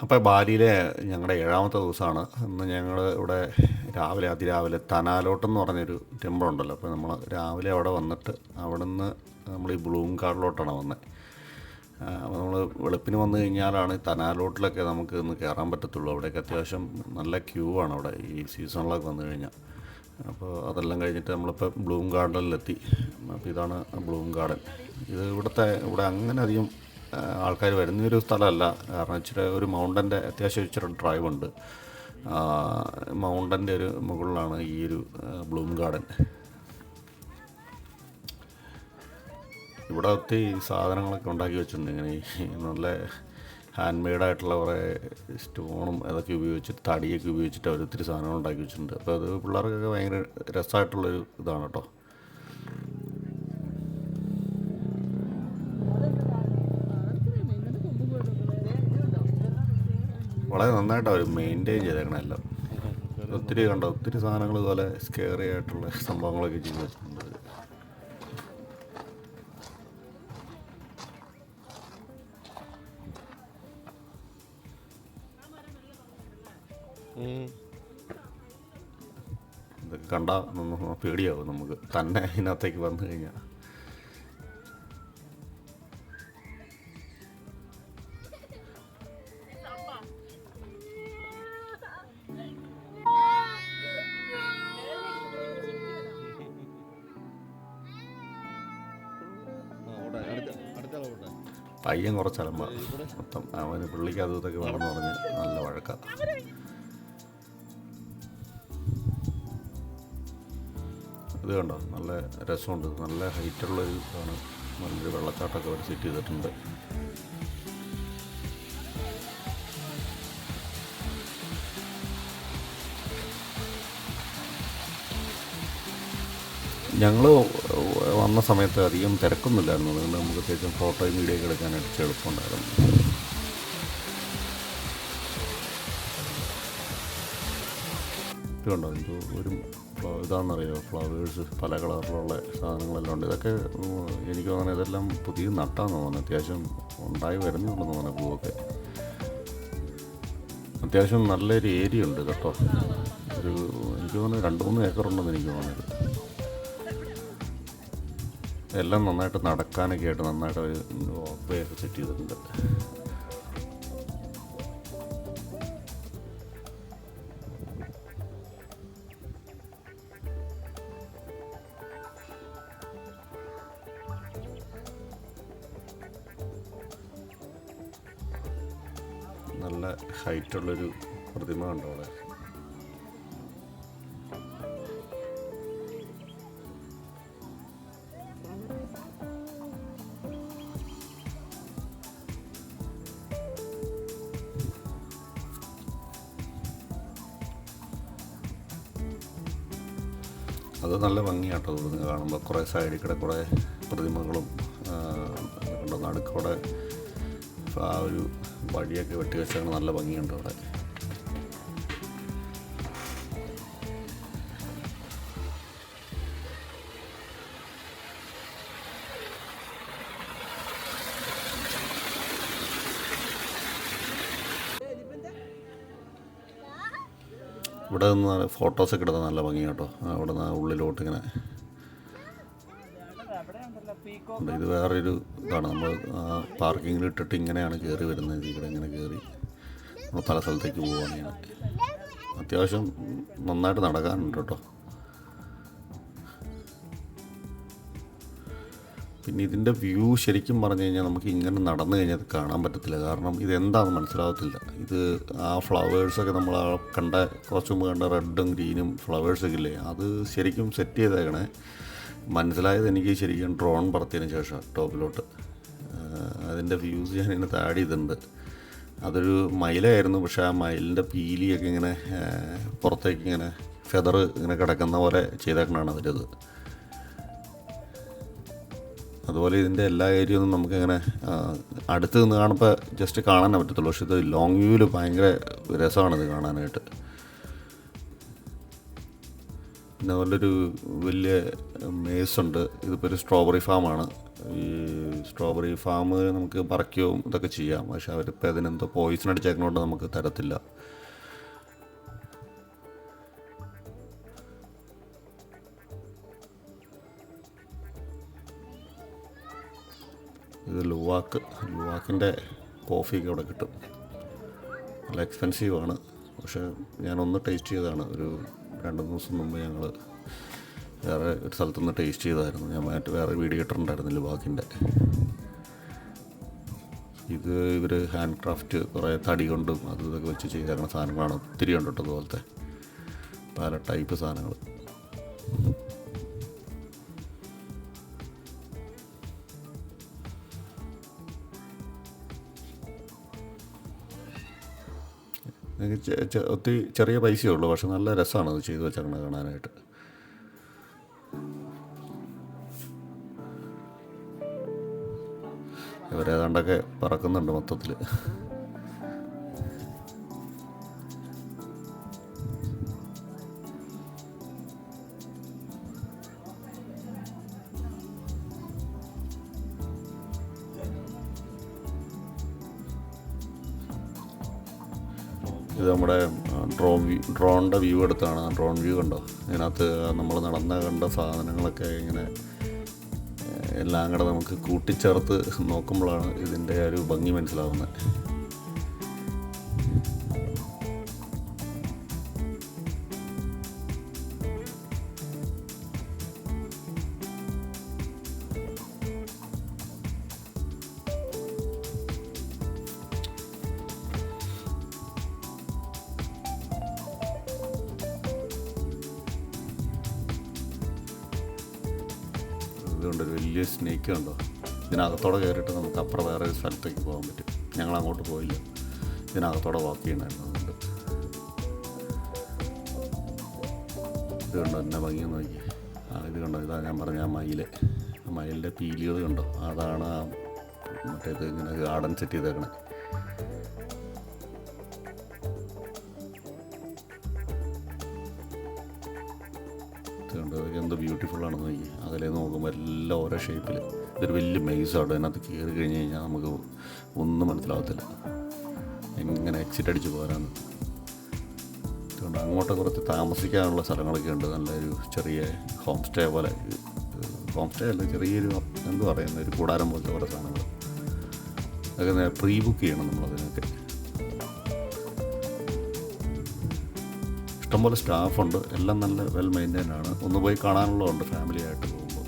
അപ്പോൾ ബാലിയിലെ ഞങ്ങളുടെ 7ാമത്തെ ദിവസമാണ്. ഇന്ന് ഞങ്ങൾ ഇവിടെ അതിരാവിലെ തനാലോട്ടെന്ന് പറഞ്ഞൊരു ടെമ്പിൾ ഉണ്ടല്ലോ. അപ്പോൾ നമ്മൾ രാവിലെ അവിടെ വന്നിട്ട് അവിടുന്ന് നമ്മൾ ഈ ബ്ലൂം ഗാർഡിലോട്ടാണ് വന്നത്. അപ്പോൾ നമ്മൾ വെളുപ്പിന് വന്നു കഴിഞ്ഞാലാണ് തനാലോട്ടിലൊക്കെ നമുക്ക് ഇന്ന് കയറാൻ പറ്റത്തുള്ളൂ. അവിടെയൊക്കെ അത്യാവശ്യം നല്ല ക്യൂ ആണ് അവിടെ ഈ സീസണിലൊക്കെ വന്നു കഴിഞ്ഞാൽ. അപ്പോൾ അതെല്ലാം കഴിഞ്ഞിട്ട് നമ്മളിപ്പോൾ ബ്ലൂം ഗാർഡനിലെത്തി. അപ്പോൾ ഇതാണ് ബ്ലൂം ഗാർഡൻ. ഇത് ഇവിടെ അങ്ങനെ അധികം ആൾക്കാർ വരുന്നൊരു സ്ഥലമല്ല. കാരണം ഇച്ചിരി ഒരു മൗണ്ടൻ്റെ അത്യാവശ്യം ഇച്ചിരി ഡ്രൈവ് ഉണ്ട്. മൗണ്ടൻ്റെ ഒരു മുകളിലാണ് ഈ ഒരു ബ്ലൂം ഗാർഡൻ. ഇവിടെ ഒത്തിരി സാധനങ്ങളൊക്കെ ഉണ്ടാക്കി വെച്ചിട്ടുണ്ട്. ഇങ്ങനെ നല്ല ഹാൻഡ് മെയ്ഡായിട്ടുള്ള കുറേ സ്റ്റോണും അതൊക്കെ ഉപയോഗിച്ചിട്ട് തടിയൊക്കെ ഉപയോഗിച്ചിട്ട് അവർ ഒത്തിരി സാധനങ്ങൾ ഉണ്ടാക്കി വെച്ചിട്ടുണ്ട്. അപ്പോൾ അത് പിള്ളേർക്കൊക്കെ ഭയങ്കര രസമായിട്ടുള്ളൊരു ഇതാണ് കേട്ടോ. വളരെ നന്നായിട്ടാണ് അവർ മെയിൻറ്റെയിൻ ചെയ്തേക്കണം എല്ലാം. ഒത്തിരി സാധനങ്ങൾ ഇതുപോലെ സ്കെയറി ആയിട്ടുള്ള സംഭവങ്ങളൊക്കെ ചെയ്ത് വെച്ചിട്ടുണ്ട്. ഇതൊക്കെ കണ്ടാൽ പേടിയാവും നമുക്ക് തന്നെ ഇതിനകത്തേക്ക് വന്നു കഴിഞ്ഞാൽ. പയ്യൻ കുറച്ച് അലമ്പ മൊത്തം. അവന് പുള്ളിക്ക് അത് ഇതൊക്കെ വേണമെന്ന് പറഞ്ഞ് നല്ല വഴക്കാം. ഇത് കണ്ടോ, നല്ല രസമുണ്ട്. നല്ല ഹൈറ്റുള്ളൊരു ഇതാണ്. നല്ലൊരു വെള്ളച്ചാട്ടമൊക്കെ അവർ സെറ്റ് ചെയ്തിട്ടുണ്ട്. ഞങ്ങൾ വന്ന സമയത്ത് അധികം തിരക്കൊന്നുമില്ലായിരുന്നു. അതുകൊണ്ട് നമുക്ക് അത്യാവശ്യം ഫോട്ടോയും വീഡിയോ ഒക്കെ എടുക്കാനായിട്ട് എളുപ്പമുണ്ടായിരുന്നു. ഇത് കണ്ടോ, എന്തോ ഒരു ഇതാണെന്നറിയോ, ഫ്ലവേഴ്സ് പല കളറിലുള്ള സാധനങ്ങളെല്ലാം ഉണ്ട്. ഇതൊക്കെ എനിക്ക് തോന്നുന്നത് ഇതെല്ലാം പുതിയ നട്ടാന്ന് തോന്നുന്നത്. അത്യാവശ്യം ഉണ്ടായി വരുന്നുണ്ടെന്ന് തോന്നുന്നത് പൂവൊക്കെ. അത്യാവശ്യം നല്ലൊരു ഏരിയ ഉണ്ട് കേട്ടോ. എനിക്ക് തോന്നുന്നത് 2-3 ഏക്കറുണ്ടെന്ന് എനിക്ക് തോന്നുന്നത്. എല്ലാം നന്നായിട്ട് നടക്കാനൊക്കെ ആയിട്ട് നന്നായിട്ട് ഒരു ഓപ്പയൊക്കെ സെറ്റ് ചെയ്തിട്ടുണ്ട്. നല്ല ഹൈറ്റുള്ളൊരു പ്രതിമ ഉണ്ടോ അവിടെ. അത് നല്ല ഭംഗിയാട്ടോ ഇവിടുന്ന് കാണുമ്പോൾ. കുറേ സൈഡിൽ കൂടെ കുറേ പ്രതിമകളും ഉണ്ടോ, നടുക്കൂടെ ആ ഒരു വഴിയൊക്കെ വെട്ടി വെച്ചാൽ നല്ല ഭംഗിയുണ്ട് അവിടെ. ഇവിടെ നിന്ന് ഫോട്ടോസൊക്കെ എടുത്താൽ നല്ല ഭംഗിയാണ് കേട്ടോ. അവിടെ നിന്ന് ഉള്ളിലോട്ട് ഇങ്ങനെ. ഇത് വേറൊരു ഇതാണ്. നമ്മൾ പാർക്കിങ്ങിൽ ഇട്ടിട്ട് ഇങ്ങനെയാണ് കയറി വരുന്നത്. ഇവിടെ ഇങ്ങനെ കയറി നമ്മൾ പല സ്ഥലത്തേക്ക് പോവുകയാണ്. അത്യാവശ്യം നന്നായിട്ട് നടക്കാനുണ്ട് കേട്ടോ. പിന്നെ ഇതിൻ്റെ വ്യൂ ശരിക്കും പറഞ്ഞു കഴിഞ്ഞാൽ നമുക്ക് ഇങ്ങനെ നടന്നു കഴിഞ്ഞാൽ കാണാൻ പറ്റത്തില്ല. കാരണം ഇതെന്താണെന്ന് മനസ്സിലാവത്തില്ല. ഇത് ആ ഫ്ലവേഴ്സൊക്കെ നമ്മൾ കണ്ട കുറച്ച് മുമ്പ് കണ്ട റെഡും ഗ്രീനും ഫ്ലവേഴ്സൊക്കെ ഇല്ലേ, അത് ശരിക്കും സെറ്റ് ചെയ്തേക്കണേ. മനസ്സിലായത് എനിക്ക് ശരിക്കും ഡ്രോൺ പറത്തിയതിന് ശേഷം ടോപ്പിലോട്ട് അതിൻ്റെ വ്യൂസ് ഞാൻ ഇതിനകത്ത് ആഡ് ചെയ്തിട്ടുണ്ട്. അതൊരു മയിലായിരുന്നു. പക്ഷേ ആ മയിലിൻ്റെ പീലിയൊക്കെ ഇങ്ങനെ പുറത്തേക്ക് ഇങ്ങനെ ഫെദർ ഇങ്ങനെ കിടക്കുന്ന പോലെ ചെയ്തേക്കണതാണ് അതിലത്. അതുപോലെ ഇതിൻ്റെ എല്ലാ ഏരിയ ഒന്നും നമുക്കിങ്ങനെ അടുത്ത് നിന്ന് കാണുമ്പോൾ ജസ്റ്റ് കാണാനേ പറ്റത്തുള്ളൂ. പക്ഷേ ഇത് ലോങ് വ്യൂവിൽ ഭയങ്കര രസമാണിത് കാണാനായിട്ട്. പിന്നെ അതുപോലൊരു വലിയ മേസുണ്ട്. ഇതിപ്പോൾ ഒരു സ്ട്രോബെറി ഫാമാണ്. ഈ സ്ട്രോബെറി ഫാം നമുക്ക് പറിക്കുകയോ ഇതൊക്കെ ചെയ്യാം, പക്ഷെ അവരിപ്പോൾ അതിനെന്തോ പോയിസൺ അടിച്ചേക്കുന്നതുകൊണ്ട് നമുക്ക് തരത്തില്ല. ഇത് ലുവാക്കിൻ്റെ കോഫിയൊക്കെ അവിടെ കിട്ടും. നല്ല എക്സ്പെൻസീവാണ്, പക്ഷേ ഞാനൊന്ന് ടേസ്റ്റ് ചെയ്തതാണ്. ഒരു 2-3 ദിവസം മുമ്പ് ഞങ്ങൾ വേറെ ഒരു സ്ഥലത്തുനിന്ന് ടേസ്റ്റ് ചെയ്തായിരുന്നു. ഞാൻ മറ്റു വേറെ വീഡിയോ ഇട്ടിട്ടുണ്ടായിരുന്നു ലുവാക്കിൻ്റെ. ഇത് ഇവർ ഹാൻഡ് ക്രാഫ്റ്റ് കുറേ തടി കൊണ്ടും അത് ഇതൊക്കെ വെച്ച് ചെയ്തേക്കുന്ന സാധനങ്ങളാണ്. ഒത്തിരി ഉണ്ട് കേട്ടോ അതുപോലത്തെ പല ടൈപ്പ് സാധനങ്ങൾ. ഒത്തിരി ചെറിയ പൈസയേ ഉള്ളൂ, പക്ഷെ നല്ല രസമാണ് അത് ചെയ്ത് വെച്ചേക്കണത് കാണാനായിട്ട്. ഇവരേതാണ്ടൊക്കെ പറക്കുന്നുണ്ട് മൊത്തത്തിൽ. ഇത് നമ്മുടെ ഡ്രോണിൻ്റെ വ്യൂ എടുത്താണ്. ഡ്രോൺ വ്യൂ കണ്ടോ? ഇതിനകത്ത് നമ്മൾ കണ്ട സാധനങ്ങളൊക്കെ ഇങ്ങനെ എല്ലാം കൂടെ നമുക്ക് കൂട്ടിച്ചേർത്ത് നോക്കുമ്പോഴാണ് ഇതിൻ്റെ ഒരു ഭംഗി മനസ്സിലാവുന്നത്. ഇതുകൊണ്ടൊരു വലിയ സ്നേക്ക് ഉണ്ടോ? ഇതിനകത്തോടെ കയറിയിട്ട് നമുക്ക് അപ്പുറം വേറെ ഒരു സ്ഥലത്തേക്ക് പോകാൻ പറ്റും. ഞങ്ങൾ അങ്ങോട്ട് പോയില്ല, ഇതിനകത്തോടെ വാക്ക് ചെയ്യണമായിരുന്നു. അതുകൊണ്ട് ഇത് കണ്ടോ എന്നെ ഭംഗിയെന്ന് നോക്കി. ഇത് കണ്ടോ, ഇതാ ഞാൻ പറഞ്ഞ ആ മയിലിൻ്റെ പീലികൾ കണ്ടോ? അതാണ് മറ്റേത് ഇങ്ങനെ ഗാർഡൻ സെറ്റ് ചെയ്തേക്കണേ. കണ്ടോ എന്ത് ബ്യൂട്ടിഫുള്ളാണെന്ന് നോക്കി. അതിലേ നോക്കുമ്പോൾ എല്ലാം ഓരോ ഷേപ്പിൽ. ഇതൊരു വലിയ മെയ്സാണ്. അതിനകത്ത് കയറി കഴിഞ്ഞ് കഴിഞ്ഞാൽ നമുക്ക് ഒന്നും മനസ്സിലാവത്തില്ല, എങ്ങനെ എക്സിറ്റ് അടിച്ച് പോരാന്ന്. അതുകൊണ്ട് അങ്ങോട്ട് കുറച്ച് താമസിക്കാനുള്ള സ്ഥലങ്ങളൊക്കെ ഉണ്ട്. നല്ലൊരു ചെറിയ ഹോം സ്റ്റേ പോലെ, ഹോം സ്റ്റേ അല്ല, ചെറിയൊരു എന്ത് പറയുന്ന ഒരു കൂടാരം പോലത്തെ കുറേ സാധനങ്ങൾ. അതൊക്കെ പ്രീ ബുക്ക് ചെയ്യണം നമ്മളതിനൊക്കെ. ഇഷ്ടംപോലെ സ്റ്റാഫുണ്ട്, എല്ലാം നല്ല വെൽ മെയിൻറ്റൈൻഡ് ആണ്. ഒന്ന് പോയി കാണാനുള്ളതുണ്ട് ഫാമിലി ആയിട്ട് പോകുമ്പോൾ.